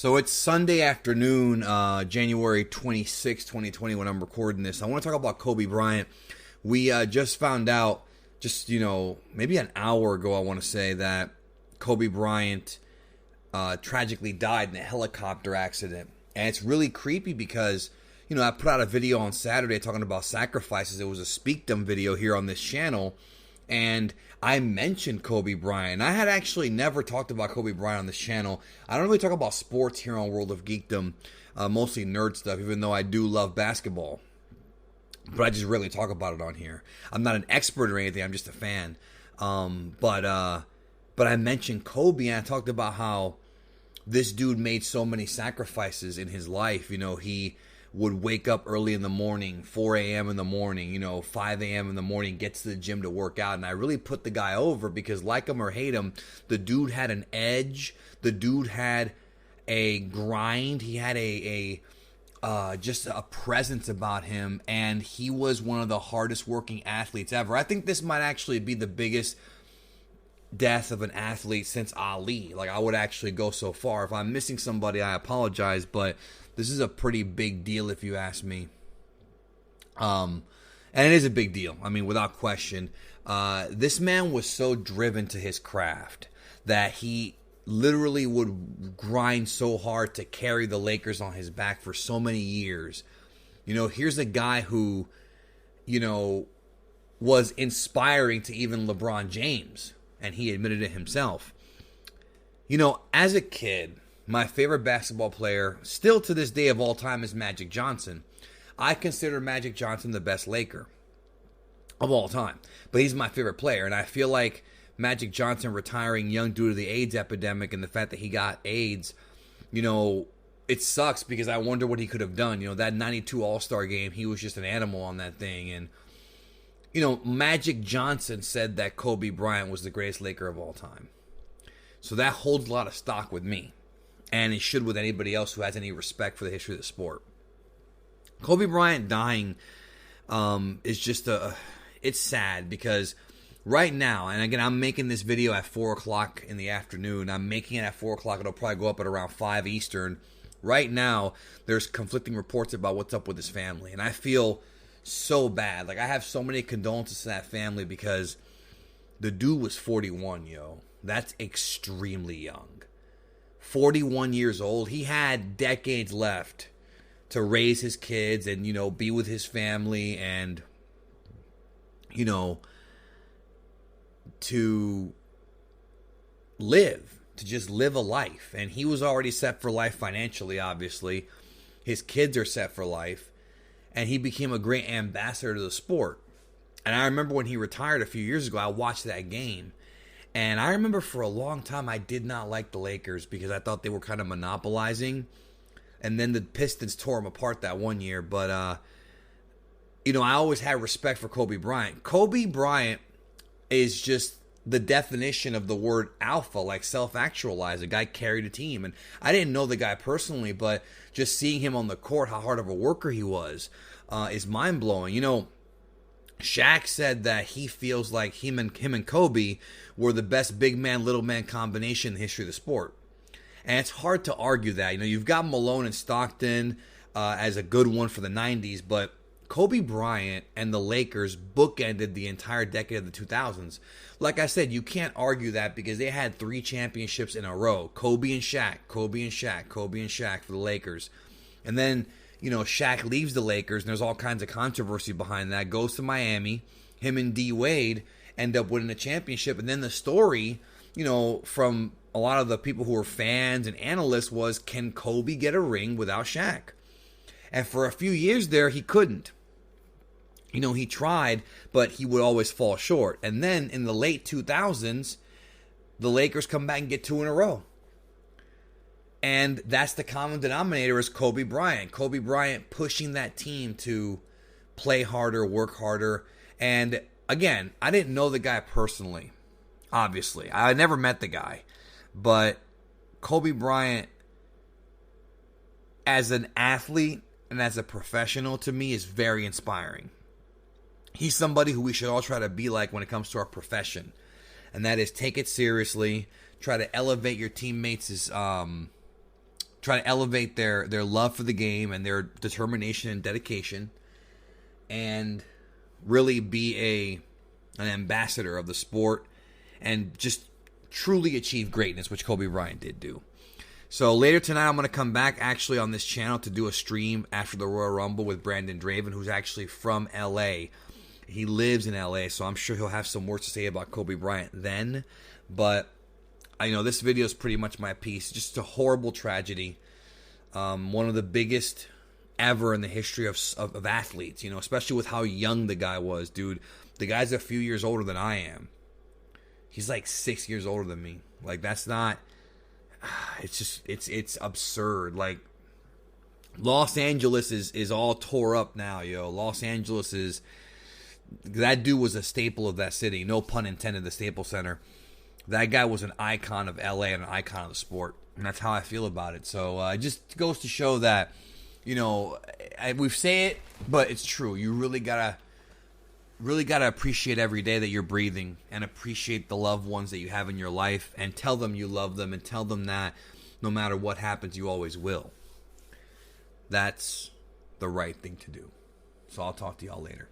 So it's Sunday afternoon, January 26, 2020, when I'm recording this. I want to talk about Kobe Bryant. We just found out, maybe an hour ago, I want to say, that Kobe Bryant tragically died in a helicopter accident. And it's really creepy because, I put out a video on Saturday talking about sacrifices. It was a Speakdom video here on this channel. And I mentioned Kobe Bryant. I had actually never talked about Kobe Bryant on this channel. I don't really talk about sports here on World of Geekdom, mostly nerd stuff, even though I do love basketball. But I just rarely talk about it on here. I'm not an expert or anything. I'm just a fan. But I mentioned Kobe, and I talked about how this dude made so many sacrifices in his life. He would wake up early in the morning, 4 a.m. in the morning, 5 a.m. in the morning, gets to the gym to work out. And I really put the guy over because, like him or hate him, the dude had an edge. The dude had a grind. He had just a presence about him. And he was one of the hardest working athletes ever. I think this might actually be the biggest death of an athlete since Ali. Like, I would actually go so far. If I'm missing somebody, I apologize, but this is a pretty big deal if you ask me. And it is a big deal. I mean, without question. This man was so driven to his craft that he literally would grind so hard to carry the Lakers on his back for so many years. Here's a guy who, was inspiring to even LeBron James. And he admitted it himself. As a kid, my favorite basketball player, still to this day of all time, is Magic Johnson. I consider Magic Johnson the best Laker of all time. But he's my favorite player. And I feel like Magic Johnson retiring young due to the AIDS epidemic and the fact that he got AIDS, it sucks because I wonder what he could have done. That 92 All-Star game, he was just an animal on that thing. And Magic Johnson said that Kobe Bryant was the greatest Laker of all time. So that holds a lot of stock with me. And it should with anybody else who has any respect for the history of the sport. Kobe Bryant dying is just it's sad because right now, and again, I'm making this video at 4 o'clock in the afternoon. I'm making it at 4 o'clock. It'll probably go up at around 5 Eastern. Right now, there's conflicting reports about what's up with his family. And I feel so bad. Like, I have so many condolences to that family because the dude was 41, yo. That's extremely young. 41 years old. He had decades left to raise his kids and, be with his family and, to live, to just live a life. And he was already set for life financially, obviously. His kids are set for life. And he became a great ambassador to the sport. And I remember when he retired a few years ago, I watched that game. And I remember for a long time, I did not like the Lakers because I thought they were kind of monopolizing. And then the Pistons tore them apart that one year. But, I always had respect for Kobe Bryant. Kobe Bryant is just the definition of the word alpha, like self-actualized. The guy carried a team. And I didn't know the guy personally, but just seeing him on the court, how hard of a worker he was, is mind-blowing. Shaq said that he feels like him and Kobe were the best big man, little man combination in the history of the sport. And it's hard to argue that. You've got Malone and Stockton as a good one for the 90s, but Kobe Bryant and the Lakers bookended the entire decade of the 2000s. Like I said, you can't argue that because they had 3 championships in a row. Kobe and Shaq, Kobe and Shaq, Kobe and Shaq for the Lakers. And then, Shaq leaves the Lakers, and there's all kinds of controversy behind that. Goes to Miami. Him and D. Wade end up winning a championship. And then the story, from a lot of the people who were fans and analysts was, can Kobe get a ring without Shaq? And for a few years there, he couldn't. He tried, but he would always fall short. And then in the late 2000s, the Lakers come back and get 2 in a row. And that's the common denominator is Kobe Bryant. Kobe Bryant pushing that team to play harder, work harder. And again, I didn't know the guy personally, obviously. I never met the guy. But Kobe Bryant, as an athlete and as a professional, to me, is very inspiring. He's somebody who we should all try to be like when it comes to our profession. And that is take it seriously. Try to elevate your teammates' try to elevate their love for the game and their determination and dedication, and really be an ambassador of the sport and just truly achieve greatness, which Kobe Bryant did do. So later tonight, I'm going to come back actually on this channel to do a stream after the Royal Rumble with Brandon Draven, who's actually from LA. He lives in LA, so I'm sure he'll have some words to say about Kobe Bryant then. But I know this video is pretty much my piece. Just a horrible tragedy. One of the biggest ever in the history of athletes, especially with how young the guy was, dude. The guy's a few years older than I am. He's like 6 years older than me. Like, that's not... It's just... It's absurd. Like, Los Angeles is all tore up now, yo. Los Angeles is... That dude was a staple of that city. No pun intended, the Staples Center. That guy was an icon of LA and an icon of the sport. And that's how I feel about it. So it just goes to show that, we say it, but it's true. You really gotta appreciate every day that you're breathing and appreciate the loved ones that you have in your life and tell them you love them and tell them that no matter what happens, you always will. That's the right thing to do. So I'll talk to y'all later.